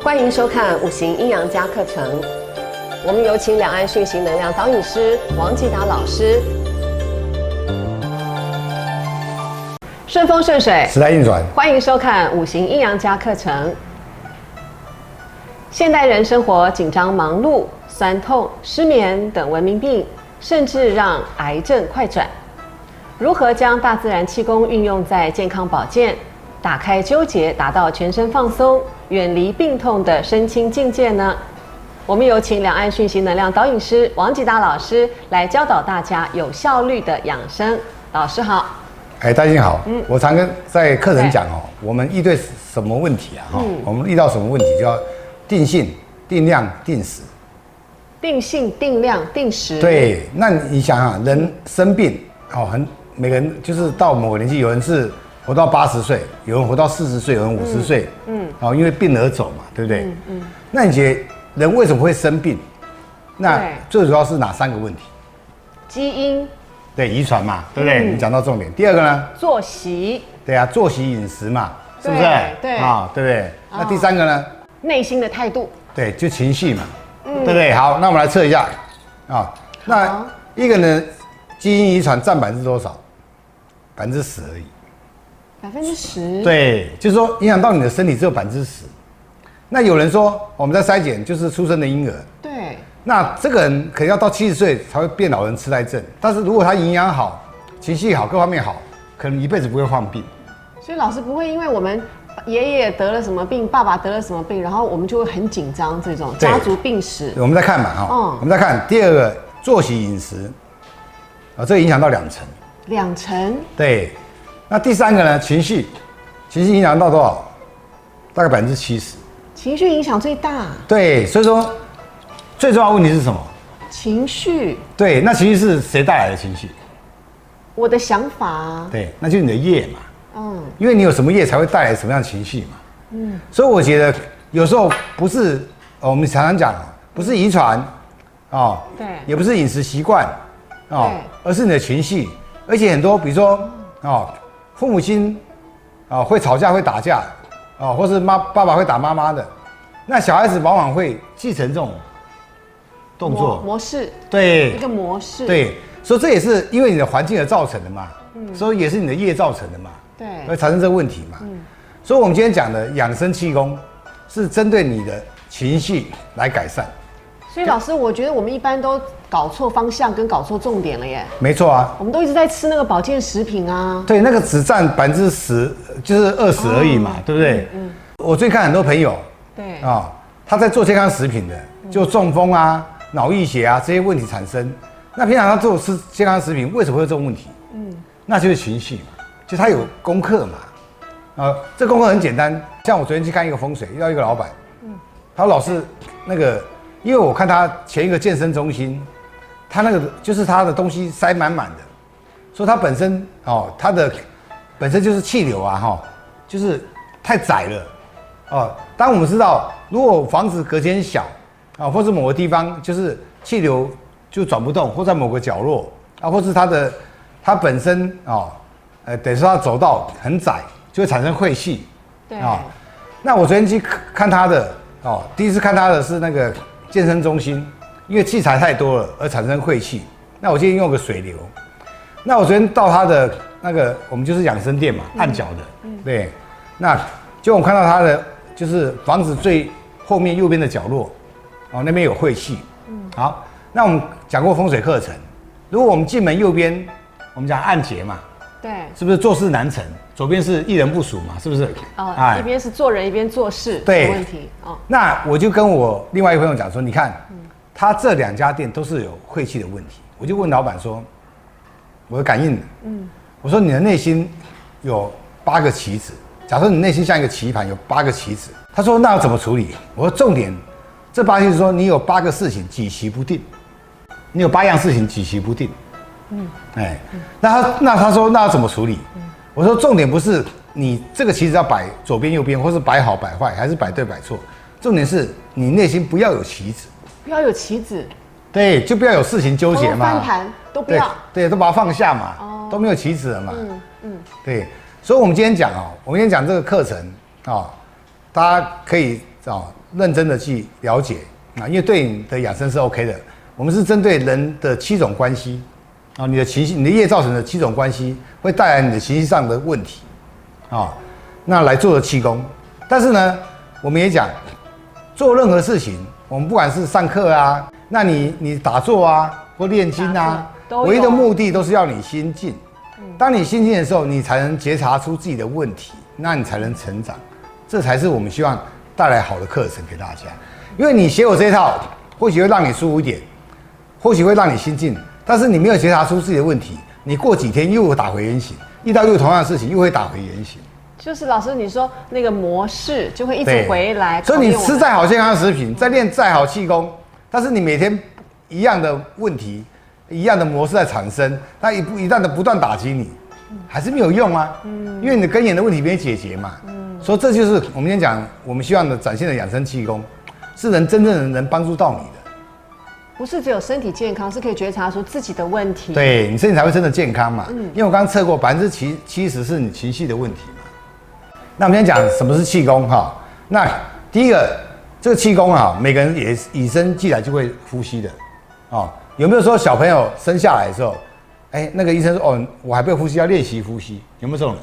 欢迎收看五行阴阳家课程。我们有请两岸讯息能量导引师王继达老师。顺风顺水，时代运转。欢迎收看五行阴阳家课程。现代人生活紧张忙碌，酸痛、失眠等文明病，甚至让癌症快转。如何将大自然气功运用在健康保健，打开纠结，达到全身放松，远离病痛的身心境界呢？我们有请两岸讯息能量导引师王继达老师来教导大家有效率的养生。老师好。大家好。我常跟在课程讲我们遇对什么问题啊？我们遇到什么问题就要定性、定量、定时。定性、定量、定时。对，那你想想，人生病每个人就是到某个年纪，有人是活到80岁，有人活到40岁，有人50岁。因为病而走嘛，对不对？那你觉得人为什么会生病？那最主要是哪3个问题？基因。对，遗传嘛，对不对？你讲到重点。第2个呢？作息。对啊，作息饮食嘛，是不是？对啊，对不对？那第3个呢？内心的态度。对，就情绪嘛，对不对？好，那我们来测一下啊。那一个人基因遗传占多少？10%而已。10%？对，就是说影响到你的身体只有10%。那有人说我们在筛检就是出生的婴儿。对。那这个人可能要到70岁才会变老人痴呆症，但是如果他营养好、情绪好、各方面好，可能一辈子不会患病。所以老师不会因为我们爷爷得了什么病，爸爸得了什么病，然后我们就会很紧张这种家族病史。我们再看嘛我们再看第2个作息饮食这个影响到2成。2成？对。那第3个呢？情绪影响到多少？大概70%。情绪影响最大。对，所以说。最重要的问题是什么？情绪。对，那情绪是谁带来的情绪？我的想法。对，那就是你的业嘛。因为你有什么业才会带来什么样的情绪嘛。所以我觉得有时候不是我们常常讲不是遗传对，也不是饮食习惯而是你的情绪。而且很多比如说父母亲会吵架会打架或是爸爸会打妈妈的，那小孩子往往会继承这种动作模式。对，一个模式。对，所以这也是因为你的环境而造成的嘛。所以也是你的业造成的嘛。对，会产生这个问题嘛。所以我们今天讲的养生气功是针对你的情绪来改善。所以老师，我觉得我们一般都搞错方向跟搞错重点了耶。没错啊，我们都一直在吃那个保健食品啊。对，那个只占10%，就是20而已嘛，对不对？我最近看很多朋友，对他在做健康食品的，就中风啊、脑溢血啊这些问题产生。那平常他吃健康食品，为什么会有这种问题？那就是情绪嘛，就他有功课嘛。这功课很简单，像我昨天去看一个风水，遇到一个老板，他说老师那个，因为我看他前一个健身中心，他那个就是他的东西塞满满的，所以他本身他的本身就是气流就是太窄了。当我们知道，如果房子隔间小或是某个地方就是气流就转不动，或在某个角落或是它本身等于说它走道很窄，就会产生晦气。对那我昨天去看他的第一次看他的是那个健身中心，因为器材太多了而产生晦气。那我今天用个水流。那我昨天到他的那个我们就是养生店嘛，按脚的。对，那就我看到他的就是房子最后面右边的角落那边有晦气。好，那我们讲过风水课程，如果我们进门右边，我们讲按劫嘛，对，是不是做事难成？左边是一人不属嘛，是不是？一边是做人，一边做事，对，没问题。那我就跟我另外一个朋友讲说，你看，他这2家店都是有晦气的问题。我就问老板说，我的感应，我说你的内心有8个棋子，假设你内心像一个棋盘，有8个棋子。他说那要怎么处理？我说重点，这8就是说你有8个事情举棋不定，你有8样事情举棋不定。那他说那要怎么处理？我说重点不是你这个棋子要摆左边右边，或是摆好摆坏，还是摆对摆错，重点是你内心不要有棋子，不要有棋子。对，就不要有事情纠结嘛，翻盘都不要，对，都把它放下嘛，都没有棋子了嘛。对，所以我们今天讲我们今天讲这个课程大家可以认真的去了解啊，因为对你的养生是 OK 的。我们是针对人的7种关系啊，你的情绪、你的业造成的7种关系会带来你的情绪上的问题啊，那来做的气功。但是呢，我们也讲做任何事情，我们不管是上课啊，那你打坐啊或练经啊，唯一的目的都是要你心静。当你心静的时候，你才能觉察出自己的问题，那你才能成长。这才是我们希望带来好的课程给大家。因为你学我这一套，或许会让你舒服一点，或许会让你心静，但是你没有觉察出自己的问题，你过几天又打回原形，遇到又同样的事情又会打回原形。就是老师你说那个模式就会一直回来。所以你吃再好健康的食品，再练再好气功，但是你每天一样的问题、一样的模式在产生，它一旦的不断打击你，还是没有用啊。因为你的根源的问题没解决嘛。所以这就是我们今天讲，我们希望的展现的养生气功，是真正的能帮助到你的。不是只有身体健康，是可以觉察出自己的问题。对，你身体才会真的健康嘛。因为我刚刚测过70%是你情绪的问题嘛。那我们先讲什么是气功哈。那第一个，这个气功啊，每个人也与生俱来就会呼吸的哦。有没有说小朋友生下来的时候，那个医生说哦，我还不会呼吸，要练习呼吸，有没有这种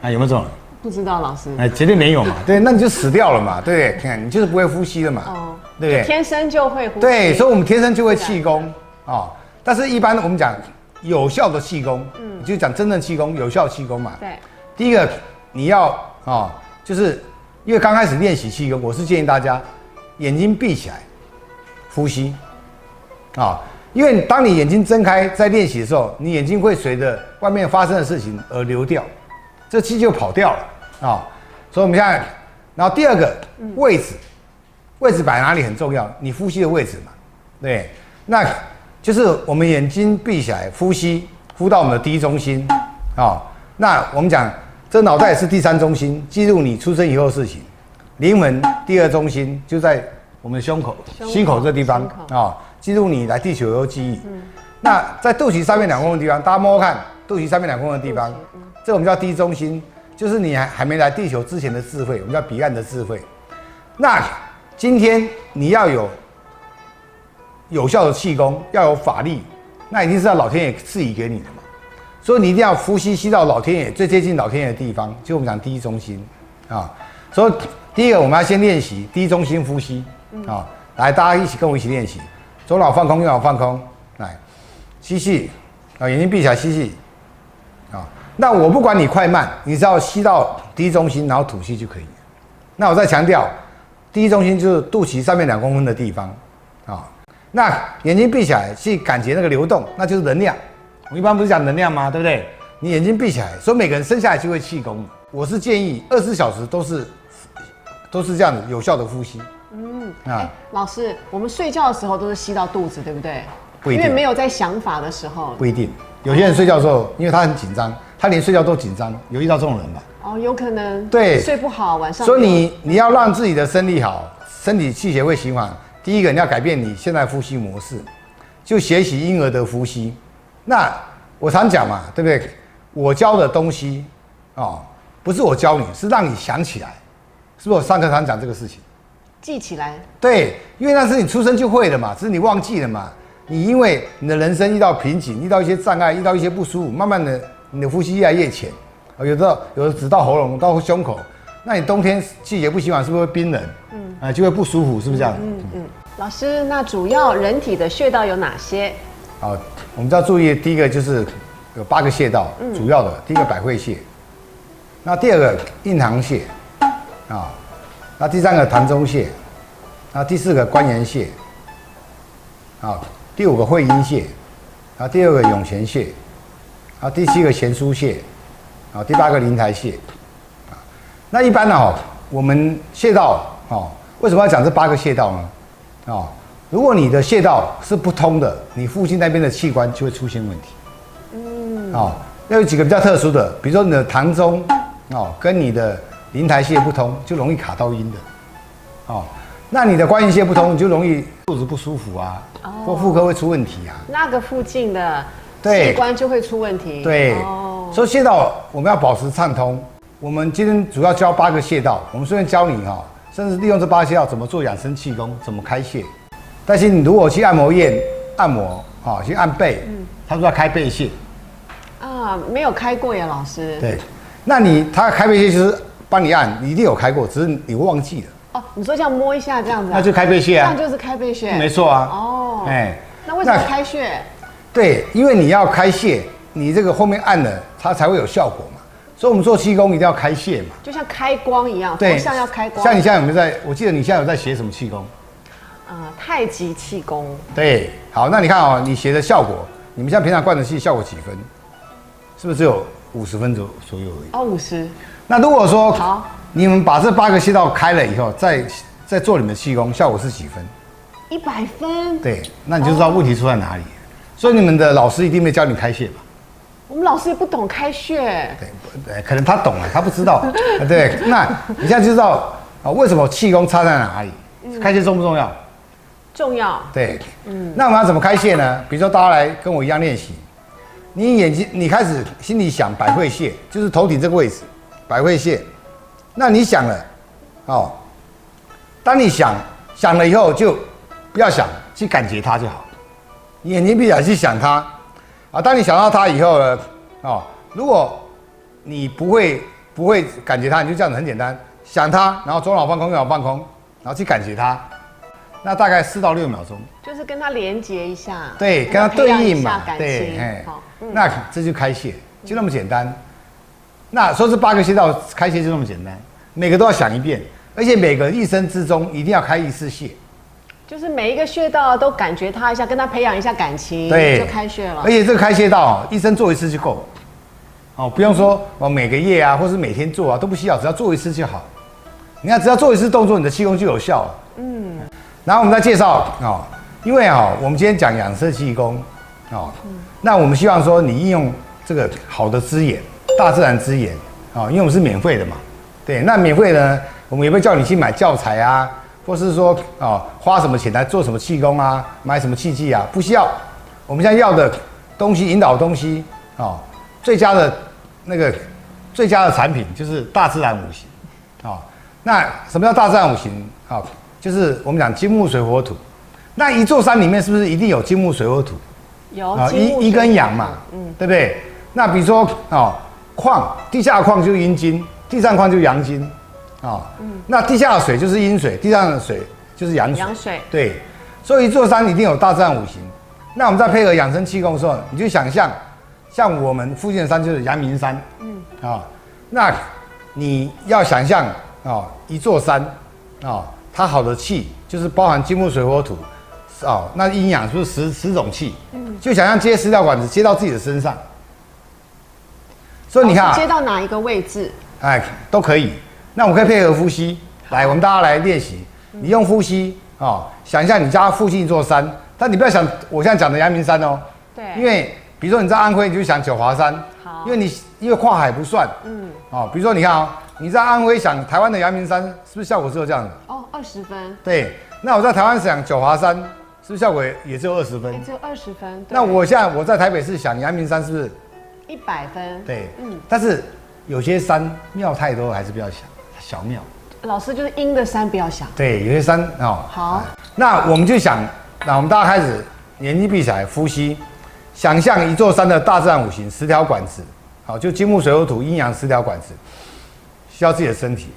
人？有没有这种人？不知道老师。绝对没有嘛。对，那你就死掉了嘛，对不对？看你就是不会呼吸的嘛。哦。对不对？天生就会呼吸。对，所以我们天生就会气功啊。但是一般我们讲有效的气功，就讲真正气功、有效气功嘛。对。第一个你要就是因为刚开始练习气功，我是建议大家眼睛闭起来呼吸啊。因为当你眼睛睁开在练习的时候，你眼睛会随着外面发生的事情而流掉，这气就跑掉了啊。所以我们现在，然后第二个位置摆哪里很重要，你呼吸的位置嘛，对，那就是我们眼睛闭起来呼吸，呼到我们的第一中心啊。那我们讲这脑袋是第3中心，记录你出生以后的事情。灵魂第2中心就在我们的心口这地方啊，记录你来地球有记忆。那在肚脐3面2公分的地方，大家摸摸看，肚脐3面2公分的地方，这我们叫第一中心，就是你还没来地球之前的智慧，我们叫彼岸的智慧。那今天你要有效的气功，要有法力，那一定是要老天爷赐予给你的嘛。所以你一定要呼吸到老天爷最接近老天爷的地方，就我们讲第一中心啊。所以第一个我们要先练习第一中心呼吸啊。来，大家一起跟我一起练习，左脑放空，右脑放空，来吸气啊，眼睛闭起来吸气啊。那我不管你快慢，你只要吸到第一中心，然后吐气就可以。那我再强调，第一中心就是肚脐3面2公分的地方啊。那眼睛闭起来去感觉那个流动，那就是能量。我们一般不是讲能量吗？对不对？你眼睛闭起来，所以每个人生下来就会气功。我是建议24小时都是这样子有效的呼吸。老师，我们睡觉的时候都是吸到肚子，对不对？不一定，因为没有在想法的时候。不一定，有些人睡觉的时候，因为他很紧张，他连睡觉都紧张，有遇到这种人吗？有可能。对，睡不好，晚上。所以你要让自己的身体好，身体气血会循环。第一个，你要改变你现在呼吸模式，就学习婴儿的呼吸。那我常讲嘛，对不对？我教的东西不是我教你，是让你想起来。是不是我上课常讲这个事情？记起来。对，因为那是你出生就会的嘛，只是你忘记了嘛。你因为你的人生遇到瓶颈，遇到一些障碍，遇到一些不舒服，慢慢的你的呼吸越来越浅，有的只到喉咙，到胸口。那你冬天气血不循环，是不是会冰冷？就会不舒服，是不是这样？老师，那主要人体的穴道有哪些？好，我们要注意，第一个就是有8个穴道，主要的，第一个百会穴，那第2个印堂穴，那第3个膻中穴，那第4个关元穴，第5个会阴穴，第2个涌泉穴，第7个咸酥穴，第8个灵台穴。那一般呢，我们穴道为什么要讲这8个穴道呢？如果你的穴道是不通的，你附近那边的器官就会出现问题。要有几个比较特殊的，比如说你的膻中跟你的灵台穴不通，就容易卡到阴的。那你的关元穴不通，你就容易肚子不舒服啊，或妇科会出问题啊。那个附近的器官就会出问题。对，所以穴道我们要保持畅通，我们今天主要教8个穴道，我们顺便教你哈，甚至利用这8个穴道怎么做养生气功，怎么开穴。但是你如果去按摩院按摩，去按背，他说要开背穴。啊，没有开过呀，老师。对，那他开背穴就是帮你按，你一定有开过，只是你忘记了。哦，你说这样摸一下这样子、啊，那就开背穴啊。这样就是开背穴。没错啊。哦。哎，那为什么开穴？对，因为你要开穴，你这个后面按了，它才会有效果嘛。所以我们做气功一定要开穴嘛。就像开光一样，对，像要开光。像你现在有没有在？我记得你现在有在学什么气功？太极气功。对，好，那你看哦，你学的效果，你们像平常灌的气效果几分？是不是只有50分左右而已？哦，50。那如果说好，你们把这8个穴道开了以后，再做你们的气功，效果是几分？100分。对，那你就知道问题出在哪里。所以你们的老师一定会教你开穴吧？我们老师也不懂开穴。对，可能他懂了，他不知道。对，那你现在就知道为什么气功差在哪里？开穴重不重要？重要。对，那我们要怎么开穴呢？比如说大家来跟我一样练习，你眼睛你开始心里想百会穴，就是头顶这个位置，百会穴。那你想了，当你想了以后，就不要想，去感觉它就好。你眼睛闭起来去想它，当你想到它以后呢，如果你不会感觉它，你就这样子很简单，想它，然后左脑放空，右脑放空，然后去感觉它，那大概4到6秒钟，就是跟它连接一下，对，跟它对应嘛，对，那这就开穴，就那么简单。那说这8个穴道开穴就那么简单，每个都要想一遍，而且每个一生之中一定要开1次穴。就是每一个穴道都感觉它一下，跟他培养一下感情，对，就开穴了。而且这个开穴道一生做1次就够了，不用说每个月啊，或是每天做啊都不需要，只要做1次就好。你看，只要做1次动作，你的气功就有效了。然后我们再介绍因为我们今天讲养生气功那我们希望说你应用这个好的资源，大自然资源因为我们是免费的嘛，对，那免费呢，我们也会叫你去买教材啊。或是说花什么钱来做什么气功啊，买什么器具啊，不需要。我们现在要的东西，引导的东西最佳的产品就是大自然5行那什么叫大自然5行就是我们讲金木水火土。那一座山里面是不是一定有金木水火土？有一跟阳嘛，对不对？那比如说矿，地下的矿就是阴金，地上矿就是阳金。那地下的水就是阴水，地上的水就是阳水。阳水。对，所以一座山一定有大自然5行。那我们在配合养生气功的时候，你就想象，像我们附近的山就是阳明山，那你要想象一座山它好的气就是包含金木水火土那阴阳是不是10种气？就想象接食疗管子接到自己的身上，所以你看接到哪一个位置？都可以。那我们可以配合呼吸，来，我们大家来练习。你用呼吸想一下你家附近一座山，但你不要想我现在讲的阳明山哦。对。因为比如说你在安徽，你就想九华山。好。因为跨海不算。比如说你看你在安徽想台湾的阳明山，是不是效果只有这样的？20分。对。那我在台湾想九华山，是不是效果也只有20分？只有20分。那我在台北市想阳明山，是不是100分？对。但是有些山庙太多，还是不要想。小庙，老师就是阴的山不要想。对，有些山好，那我们就想，那我们大家开始眼睛闭起来呼吸，想象一座山的大自然5行10条管子，就金木水火土阴阳10条管子，吸到自己的身体，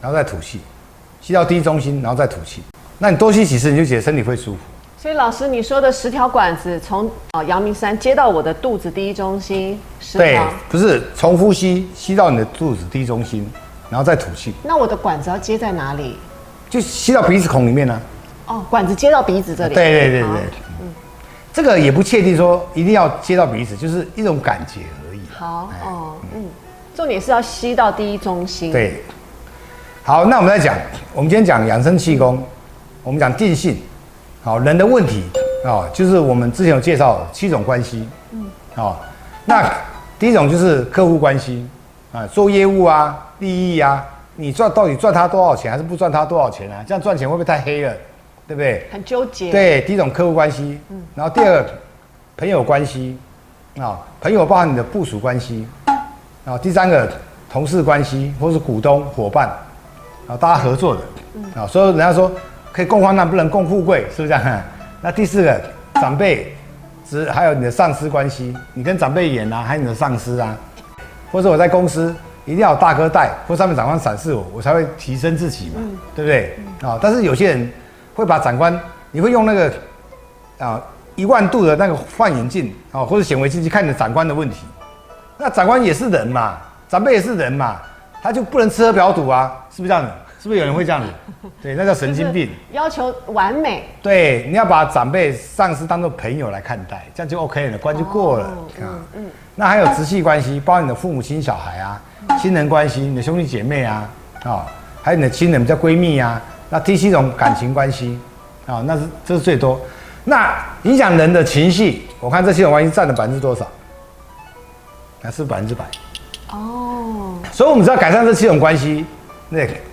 然后再吐气，吸到第一中心，然后再吐气。那你多吸几次，你就觉得身体会舒服。所以老师你说的10条管子，从阳明山接到我的肚子第一中心10条。对，不是从呼吸吸到你的肚子第一中心。然后再吐气。那我的管子要接在哪里？就吸到鼻子孔里面呢。管子接到鼻子这里。对。这个也不确定说一定要接到鼻子，就是一种感觉而已。好重点是要吸到第一中心。对。好，那我们再讲，我们今天讲养生气功，我们讲定性。人的问题就是我们之前有介绍7种关系。那第一种就是客户关系做业务利益你到底赚他多少钱，还是不赚他多少钱这样赚钱会不会太黑了，对不对？很纠结。对，第一种客户关系，然后第二个朋友关系朋友包含你的部属关系，然后第三个同事关系，或是股东、伙伴，啊，大家合作的，啊，所以人家说可以共患难，不能共富贵，是不是这样？那第4个，长辈，还有你的上司关系，你跟长辈演啊，还有你的上司啊，或者我在公司一定要有大哥带，或上面长官赏识我，我才会提升自己嘛，对不对？啊，但是有些人会把长官，你会用那个啊10000度的那个幻远镜啊，或者显微镜去看你的长官的问题，那长官也是人嘛，长辈也是人嘛，他就不能吃喝嫖赌啊，是不是这样子？是不是有人会这样子？对，那叫神经病。要求完美。对，你要把长辈、上司当作朋友来看待，这样就 OK 了，关就过了。那还有直系关系，包括你的父母亲、小孩啊，亲人关系，你的兄弟姐妹啊，还有你的亲人，叫闺蜜啊。那第7种感情关系，这是最多。那影响人的情绪，我看这7种关系占了多少？那是100%。哦。所以我们只要改善这7种关系，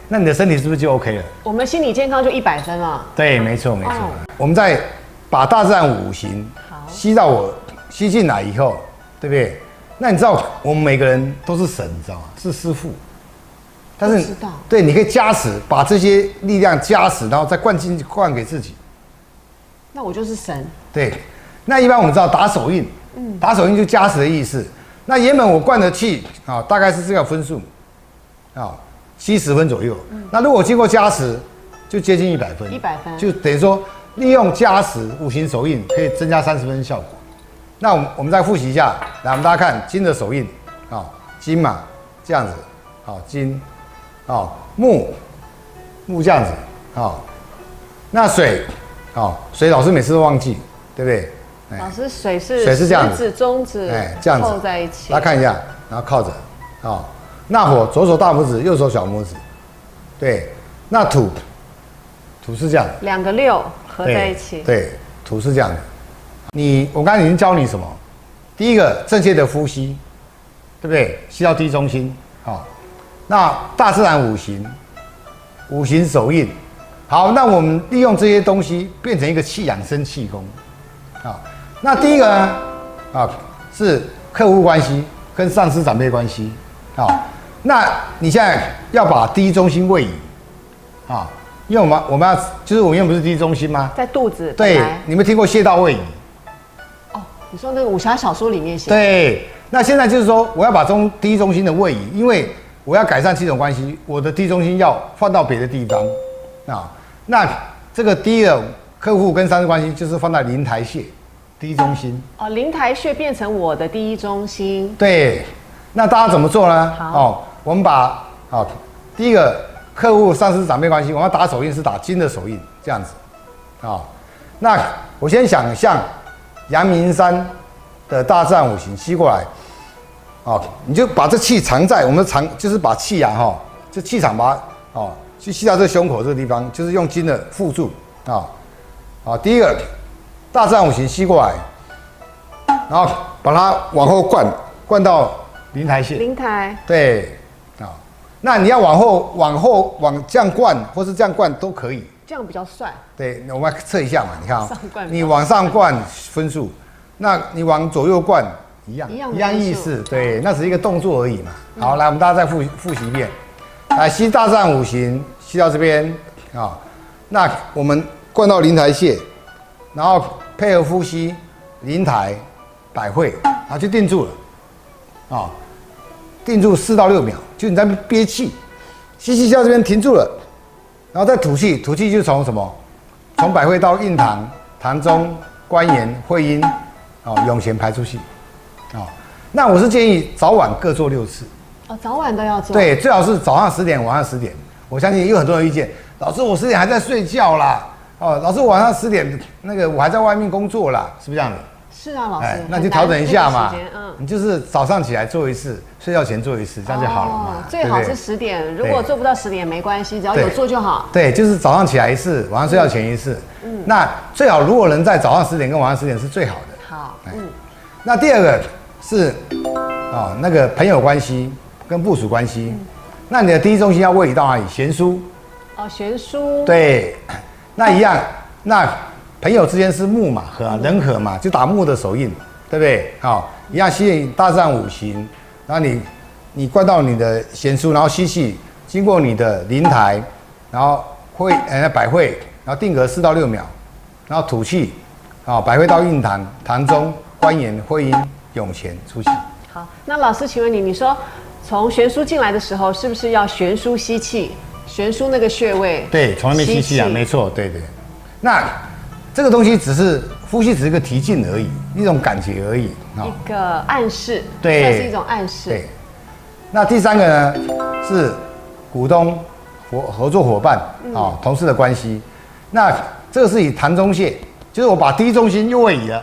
那你的身体是不是就 OK 了？我们心理健康就100分了。对，没错。我们再把大自然5行吸进来以后，对不对？那你知道我们每个人都是神，你知道吗？是师父。但是对，你可以加持，把这些力量加持，然后再灌给自己。那我就是神。对。那一般我们知道打手印，打手印就加持的意思。那原本我灌的气大概是这个分数70分左右。那如果经过加持，就接近100分。100分，就等于说利用加持5行手印可以增加30分效果。那我们再复习一下，来，我们大家看金的手印金嘛，这样子，金，木这样子，那水，水老师每次都忘记，对不对？老师水是这样子，食指、中指这样子扣在一起。大家看一下，然后靠着，那火左手大拇指，右手小拇指，对。那土是这样，2个6合在一起。对，土是这样的。我刚才已经教你什么？第一个正确的呼吸，对不对？吸到第一中心。那大自然5行手印。好，那我们利用这些东西变成一个气养生气功。那第一个呢？是客户关系跟上司长辈关系。那你现在要把第一中心位移。因为我们要就是我们不是第一中心吗？在肚子。对，你们听过穴道位移？你说那个武侠小说里面写。对，那现在就是说我要把第一中心的位移，因为我要改善7种关系，我的第一中心要放到别的地方。那这个第一个客户跟上司关系就是放在灵台穴第一中心。灵台穴变成我的第一中心。对，那大家怎么做呢？我们把第一个客户、上司、长辈关系，我们要打手印是打金的手印，这样子。那我先想象阳明山的大自然5行吸过来，你就把这气藏在我们就是把气这气场把它去吸到这胸口这个地方，就是用金的附注第一个大自然5行吸过来，然后把它往后灌到灵台穴。灵台。对。那你要往这样灌，或是这样灌都可以。这样比较帅。对，我们来测一下嘛，你看你往上灌分数，那你往左右灌一样意思。对，那只是一个动作而已嘛。好，来，我们大家再复习一遍。来，吸大自然5行，吸到这边那我们灌到灵台穴，然后配合呼吸，灵台、百会，然后就定住了定住4到6秒，就你在憋气，吸到这边停住了，然后再吐气，吐气就从什么？从百会到印堂、堂中、关元、会阴，涌泉排出去。那我是建议早晚各做6次。早晚都要做。对，最好是早上10点，晚上10点。我相信有很多人意见，老师我10点还在睡觉啦，老师晚上10点我还在外面工作啦，是不是这样子？是啊，老师。那你就调整一下嘛。你就是早上起来做1次，睡觉前做1次，这样就好了嘛。最好是10点，如果做不到10点没关系，只要有做就好。对，就是早上起来1次，晚上睡觉前1次。那最好如果能在早上10点跟晚上10点是最好的。好。那第2个是那个朋友关系跟部属关系。那你的第一中心要位移到哪里？悬殊。悬殊。对，那一样，那朋友之间是木嘛，人和嘛，就打木的手印，对不对？一样吸引大自然5行，然后你你灌到你的咸酥，然后吸气，经过你的灵台，然后百会，然后定格4到6秒，然后吐气，百会到印堂、堂中、关元、会阴、涌泉出气。好，那老师，请问你说从悬枢进来的时候，是不是要悬枢吸气？悬枢那个穴位？对，从那边吸气啊，没错，对。那这个东西只是呼吸，只是一个提劲而已，一种感觉而已，一个暗示，对，算是一种暗示。对。那第3个呢是股东合作伙伴同事的关系。那这个是以膻中穴，就是我把第一中心又位移了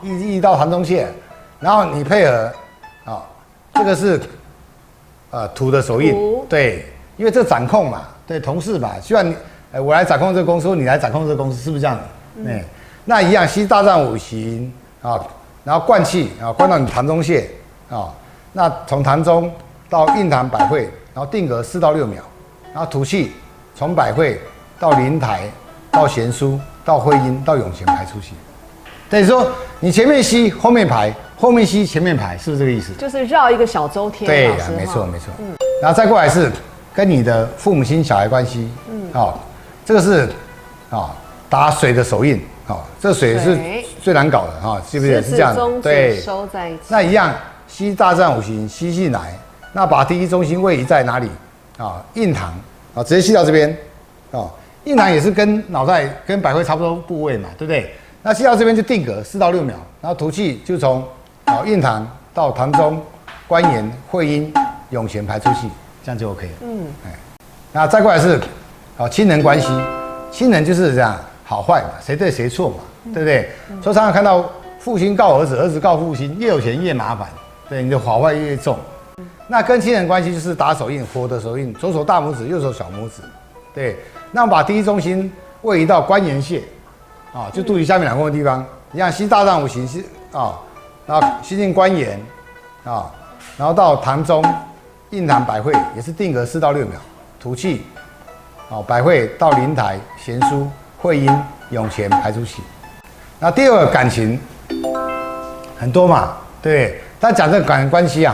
移到膻中穴，然后你配合这个是土的手印，对，因为这掌控嘛，对，同事嘛，希望你我来掌控这个公司，或你来掌控这个公司，是不是这样？那一样吸大战五行然后灌气灌到你膻中穴那从膻中到印堂百会，然后定格4到6秒，然后吐气，从百会到灵台，到咸酥，到会阴，到涌泉排出去。等于说你前面吸，后面排，后面吸，前面排，是不是这个意思？就是绕一个小周天。对呀，没错。然后再过来是跟你的父母亲、小孩关系。这个是打水的手印。这水是最难搞的是不是？是这样。对，收在一起。那一样。吸大战五行吸进来，那把第一中心位移在哪里印堂直接吸到这边印堂也是跟脑袋跟百会差不多部位嘛，对不对？那吸到这边就定格4到6秒，然后吐气就从印堂到膻中、关元、会阴、涌泉排出去，这样就 OK 了。那再过来是亲人关系，亲人就是这样好坏嘛，谁对谁错嘛，对不对？所以常常看到父亲告儿子，儿子告父亲，越有钱越麻烦。对，你的好坏越重。那跟亲人关系就是打手印，火的手印，左手大拇指，右手小拇指。对，那我们把第一中心位移到关元穴，就肚脐下面2公分的地方，一样吸大战五行吸然后吸进关元然后到膻中、印堂、百会，也是定格4到6秒，吐气百会到灵台、咸酥、会阴、涌泉排出去。那第2个感情很多嘛，对。但讲这个感情关系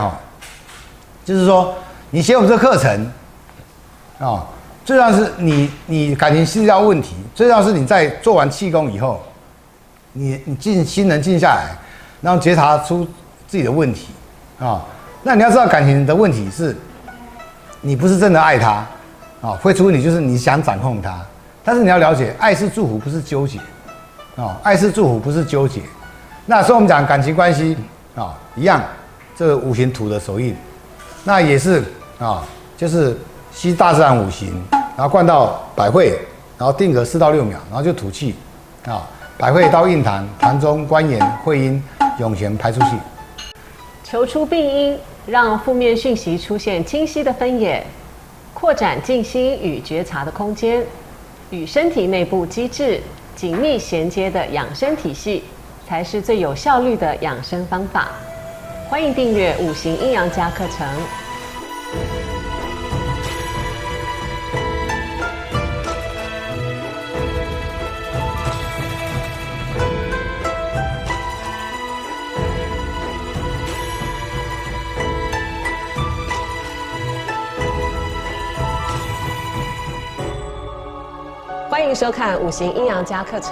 就是说你写我们这课程最重要是你感情是要问题，最重要是你在做完气功以后，你心能静下来，然后觉察出自己的问题那你要知道感情的问题是，你不是真的爱他会出问题就是你想掌控他，但是你要了解，爱是祝福，不是纠结爱是祝福，不是纠结。那所以我们讲感情关系一样，这个五行土的手印，那也是就是吸大自然五行，然后灌到百会，然后定格4到6秒，然后就吐气百会到印堂、膻中、关元、会阴、涌泉排出去。求出病因，让负面讯息出现清晰的分野，扩展静心与觉察的空间，与身体内部机制紧密衔接的养生体系，才是最有效率的养生方法。欢迎订阅5行阴阳家课程。欢迎收看5行阴阳家课程。